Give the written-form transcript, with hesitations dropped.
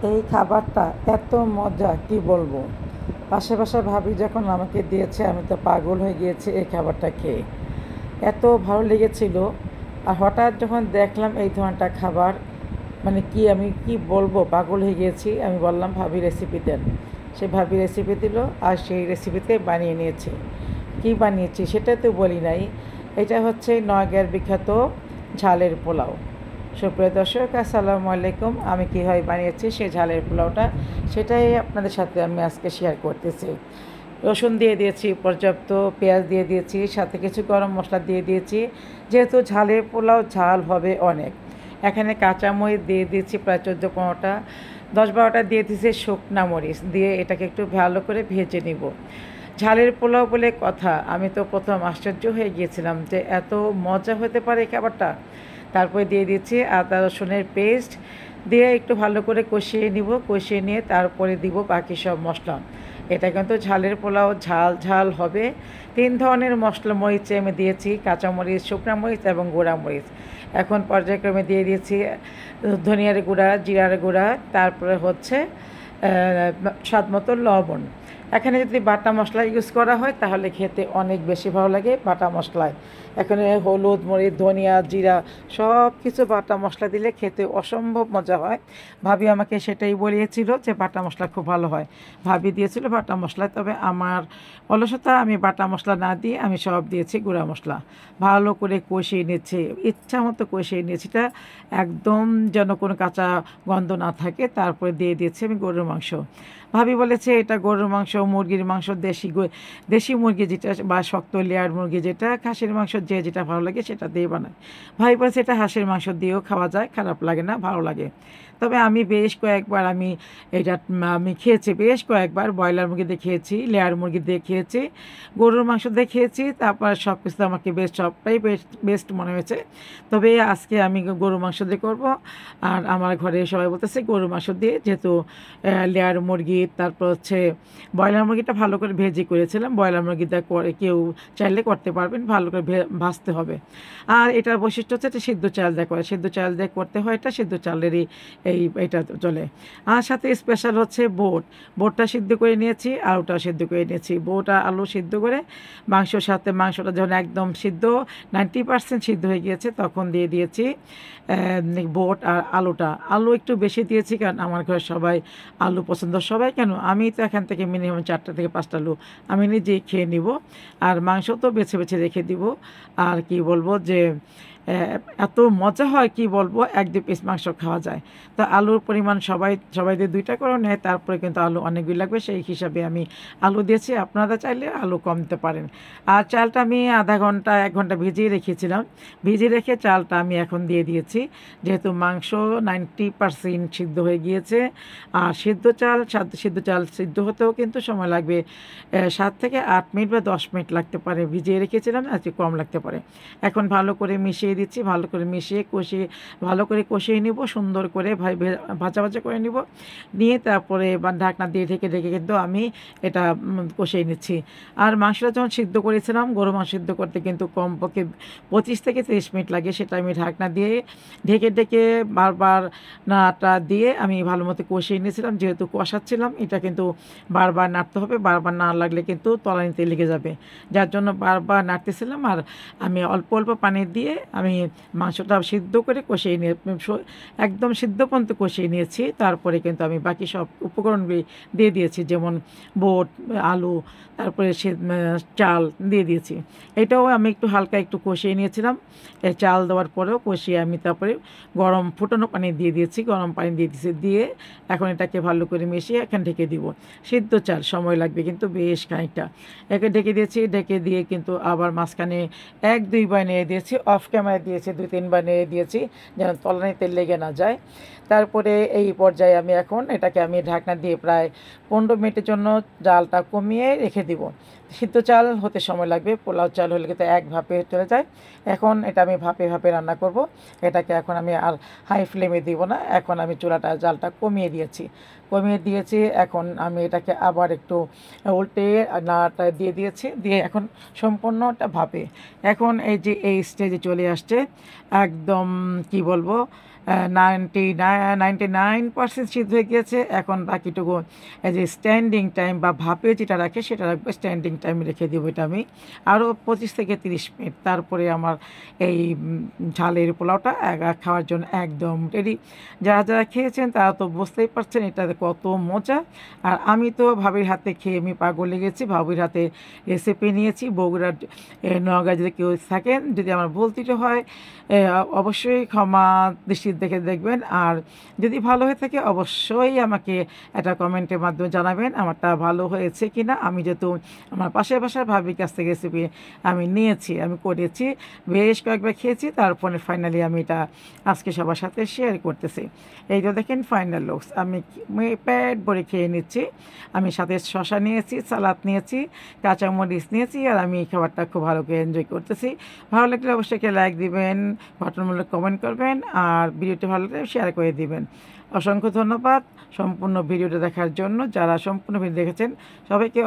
এই খাবারটা এত মজা কি বলবো। পাশে পাশে ভাবি যখন আমাকে দিয়েছে আমি তো পাগল হয়ে গিয়েছি এই খাবারটা খেয়ে। এত ভালো লেগেছিল। আর হঠাৎ যখন দেখলাম এই ধরনের খাবার, মানে কি আমি কি বলবো, পাগল হয়ে গিয়েছি। আমি বললাম ভাবি রেসিপি দেন। সে ভাবি রেসিপি দিল আর সেই রেসিপিতে বানিয়ে নিয়েছি। কি বানিয়েছি সেটা তো বলি নাই। এটা হচ্ছে নয়গ্রার বিখ্যাত ঝালের পোলাও। সুপ্রিয় দর্শক, আসসালামু আলাইকুম। আমি কীভাবে বানিয়েছি সেই ঝালের পোলাওটা, সেটাই আপনাদের সাথে আমি আজকে শেয়ার করতেছি। রসুন দিয়ে দিয়েছি পর্যাপ্ত, পেঁয়াজ দিয়ে দিয়েছি, সাথে কিছু গরম মশলা দিয়ে দিয়েছি। যেহেতু ঝালের পোলাও ঝাল হবে অনেক, এখানে কাঁচামরিচ দিয়ে দিয়েছি প্রায় 14-15টা, 10-12টা দিয়ে দিয়েছি শুকনা মরিচ দিয়ে এটাকে একটু ভালো করে ভেজে নিব। ঝালের পোলাও বলে কথা, আমি তো প্রথম আশ্চর্য হয়ে গিয়েছিলাম যে এত মজা হতে পারে এই খাবারটা। তারপরে দিয়ে দিচ্ছি আদা রসুনের পেস্ট, দিয়ে একটু ভালো করে কষিয়ে নিব। কষিয়ে নিয়ে তারপরে দিব বাকি সব মশলা। এটা কিন্তু ঝালের পোলাও ঝাল ঝাল হবে। 3 ধরনের মশলা মরিচে আমি দিয়েছি, কাঁচামরিচ, শুকনো মরিচ এবং গুঁড়া মরিচ। এখন পর্যায়ক্রমে দিয়ে দিয়েছি ধনিয়ার গুঁড়া, জিরার গুঁড়া, তারপরে হচ্ছে স্বাদ মতো লবণ। এখানে যদি বাটা মশলা ইউজ করা হয় তাহলে খেতে অনেক বেশি ভালো লাগে বাটা মশলায়। এখানে হলুদ, মরিচ, ধনিয়া, জিরা সব কিছু বাটা মশলা দিলে খেতে অসম্ভব মজা হয়। ভাবি আমাকে সেটাই বলিয়েছিল যে বাটা মশলা খুব ভালো হয়। ভাবি দিয়েছিল বাটা মশলা, তবে আমার অলসতা, আমি বাটা মশলা না দিয়ে আমি সব দিয়েছি গুঁড়া মশলা। ভালো করে কষিয়ে নিচ্ছি, ইচ্ছা মতো কষিয়ে নিয়েছি এটা, একদম যেন কোনো কাঁচা গন্ধ না থাকে। তারপরে দিয়ে দিয়েছি আমি গরুর মাংস। ভাবি বলেছে এটা গরুর মাংস, মুরগির মাংস, দেশি মুরগি যেটা বা শক্ত লেয়ার মুরগি যেটা, খাসির মাংস যে যেটা ভালো লাগে সেটা দিয়ে বানায়। ভাই বলছে এটা হাঁসের মাংস দিয়েও খাওয়া যায়, খারাপ লাগে না, ভালো লাগে। তবে আমি বেশ কয়েকবার এটা আমি খেয়েছি, বেশ কয়েকবার ব্রয়লার মুরগি দিয়ে খেয়েছি, লেয়ার মুরগি দিয়ে খেয়েছি, গরুর মাংস দিয়ে খেয়েছি। তারপর সব কিছু আমাকে বেশ সবটাই বেস্ট মনে হয়েছে। তবে আজকে আমি গরুর মাংস দিয়ে করবো। আর আমার ঘরে সবাই বলতেছে গরুর মাংস দিয়ে, যেহেতু লেয়ার মুরগি, তারপর হচ্ছে ব্রয়লার মুরগিটা ভালো করে ভেজে করেছিলাম। ব্রয়লার মুরগিটা করে কেউ চাইলে করতে পারবেন, ভালো করে ভাজতে হবে। আর এটার বৈশিষ্ট্য হচ্ছে এটা সিদ্ধ চাল দিয়ে করে, সিদ্ধ চাল দিয়ে করতে হয়, এটা সিদ্ধ চালেরই এটা চলে। আর সাথে স্পেশাল হচ্ছে বোটটা সিদ্ধ করে নিয়েছি, আলুটা সিদ্ধ করে নিয়েছি। বোট আর আলু সিদ্ধ করে মাংসর সাথে, মাংসটা যখন একদম সিদ্ধ 90% সিদ্ধ হয়ে গিয়েছে তখন দিয়ে দিয়েছি বোট আর আলুটা। আলু একটু বেশি দিয়েছি কারণ আমার ঘরে সবাই আলু পছন্দ। সবাই কেন, আমি তো এখান থেকে মিনিমাম 4টা থেকে 5টা আলু আমি নিজেই খেয়ে নিব। আর মাংস তো বেছে বেছে রেখে দিব। আর কি বলবো যে এত মজা হয় কি বলবো, 1-2 পিস মাংস খাওয়া যায়। তো আলুর পরিমাণ সবাই দিয়ে 2টা করে নেয়, তারপরে কিন্তু আলু অনেকগুলো লাগবে, সেই হিসাবে আমি আলু দিয়েছি। আপনারা চাইলে আলু কম দিতে পারেন। আর চালটা আমি আধা ঘন্টা 1 ঘন্টা ভিজিয়ে রেখেছিলাম। ভিজিয়ে রেখে চালটা আমি এখন দিয়ে দিয়েছি, যেহেতু মাংস 90% সিদ্ধ হয়ে গিয়েছে। আর সিদ্ধ চাল সিদ্ধ হতেও কিন্তু সময় লাগবে 7 থেকে 8 মিনিট বা 10 মিনিট লাগতে পারে। ভিজিয়ে রেখেছিলাম, আজকে কম লাগতে পারে। এখন ভালো করে মিশিয়ে দিচ্ছি, ভালো করে মিশিয়ে কষিয়ে ভালো করে কষিয়ে নিব, সুন্দর করে ভাজা ভাজা করে নিব। নিয়ে তারপরে বা ঢাকনা দিয়ে ঢেকে ঢেকে কিন্তু আমি এটা কষিয়ে নিচ্ছি। আর মাংসটা যখন সিদ্ধ করেছিলাম, গরু মাংস সিদ্ধ করতে কিন্তু কমপক্ষে 25 থেকে 30 মিনিট লাগে, সেটা আমি ঢাকনা দিয়ে ঢেকে ঢেকে বারবার নাড়াটা দিয়ে আমি ভালো মতো কষিয়ে নিয়েছিলাম। যেহেতু কষাচ্ছিলাম, এটা কিন্তু বারবার নাড়তে হবে, বারবার না লাগলে কিন্তু তলানিতে লেগে যাবে, যার জন্য বারবার নাড়তেছিলাম। আর আমি অল্প অল্প পানি দিয়ে আমি মাংসটা সিদ্ধ করে কষিয়ে নিয়ে একদম সিদ্ধ পর্যন্ত কষিয়ে নিয়েছি। তারপরে কিন্তু আমি বাকি সব উপকরণগুলি দিয়ে দিয়েছি, যেমন বোট, আলু, তারপরে চাল দিয়ে দিয়েছি। এটাও আমি একটু হালকা একটু কষিয়ে নিয়েছিলাম। চাল দেওয়ার পরেও কষিয়ে আমি তারপরে গরম ফুটানো পানি দিয়ে দিয়েছি, গরম পানি দিয়ে দিয়েছি। দিয়ে এখন এটাকে ভালো করে মিশিয়ে এখন ঢেকে দিব। সিদ্ধ চাল সময় লাগবে কিন্তু বেশ খানিকটা। একে ঢেকে দিয়েছি, ঢেকে দিয়ে কিন্তু আবার মাঝখানে 1-2 বার নেড়ে দিয়েছি, অফ ক্যামেরা দিয়েছি 2-3 বার নেড়ে দিয়েছি যেন তলানিতে লেগে না যায়। তারপরে এই পর্যায়ে আমি এখন এটাকে আমি ঢাকনা দিয়ে প্রায় 15 মিনিটের জন্য জালটা কমিয়ে রেখে দিব। সিদ্ধ চাল হতে সময় লাগবে, পোলাও চাল হলে কিন্তু এক ভাপে চলে যায়। এখন এটা আমি ভাপে ভাপে রান্না করব। এটাকে এখন আমি আর হাই ফ্লেমে দিব না, এখন আমি জালটা কমিয়ে দিয়েছি। এখন আমি এটাকে আবার একটু উল্টে নাড়াটা দিয়ে দিয়েছি, দিয়ে এখন সম্পূর্ণটা ভাপে। এখন এই যে এই স্টেজে চলে আসছে, একদম কি বলবো, 99% সিদ্ধ হয়ে গিয়েছে। এখন বাকিটুকু এই যে স্ট্যান্ডিং টাইম বা ভাপে যেটা রাখে সেটা রাখবো, স্ট্যান্ডিং টাইম রেখে দেবো এটা আমি আরও 25 থেকে 30 মিনিট। তারপরে আমার এই ঝালের পোলাওটা খাওয়ার জন্য একদম রেডি। যারা যারা খেয়েছেন তারা তো বুঝতেই পারছেন এটাতে কত মজা। আর আমি তো ভাবির হাতে খেয়ে আমি পাগল লেগেছি। ভাবির হাতে রেসিপি নিয়েছি। বগুড়ার নওগাঁ যদি কেউ থাকেন, যদি আমার ভুল ত্রুটি হয় অবশ্যই ক্ষমা দৃষ্টিতে দেখে দেখবেন। আর যদি ভালো হয়ে থাকে অবশ্যই আমাকে একটা কমেন্টের মাধ্যমে জানাবেন আমারটা ভালো হয়েছে কি না। আমি যেহেতু আমার পাশের বাসার ভাবির কাছ থেকে রেসিপি আমি নিয়েছি, আমি করেছি, বেশ কয়েকবার খেয়েছি, তারপরে ফাইনালি আমি এটা আজকে সবার সাথে শেয়ার করতেছি। এইটা দেখেন ফাইনাল লুকস। আমি পেট ভরে খেয়ে নিচ্ছি। আমি সাথে শশা নিয়েছি, সালাদ নিয়েছি, কাঁচামরিচ নিয়েছি, আর আমি এই খাবারটা খুব ভালো করে এনজয় করতেছি। ভালো লাগলে অবশ্যই একটা লাইক দিবেন, গঠনমূলক কমেন্ট করবেন, আর ভিডিওটি ভালো লাগলে শেয়ার করে দিবেন। অসংখ্য ধন্যবাদ সম্পূর্ণ ভিডিওটা দেখার জন্য। যারা সম্পূর্ণ ভিডিও দেখেছেন সবাইকে